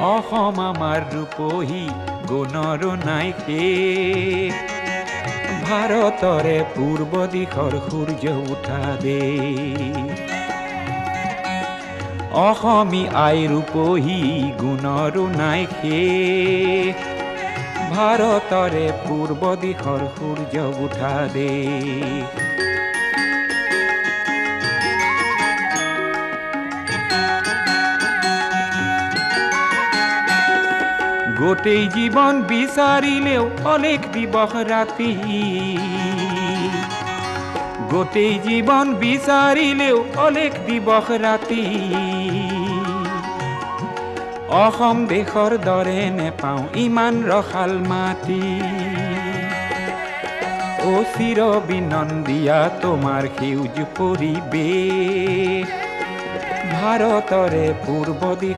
অসম আমাৰ ৰূপহী গুণৰ নাই শেষ ভাৰতৰে পূৰ্ব দিশৰ সূৰ্য উঠা দেশ অসমী আই ৰূপহী গুণৰো নাই শেষ ভাৰতৰে পূৰ্ব দিশৰ সূৰ্য উঠা দেশ গোটেই জীৱন বিচাৰিলেও অলেখ দিবস ৰাতি গোটেই জীৱন বিচাৰিলেও অলেখ দিবস ৰাতি অসম দেশৰ দৰে নেপাওঁ ইমান ৰসাল মাটি অ চিৰ বিনন্দিয়া তোমাৰ সেউজ পৰিৱেশ ভাৰতৰে পূৰ্ব দিশ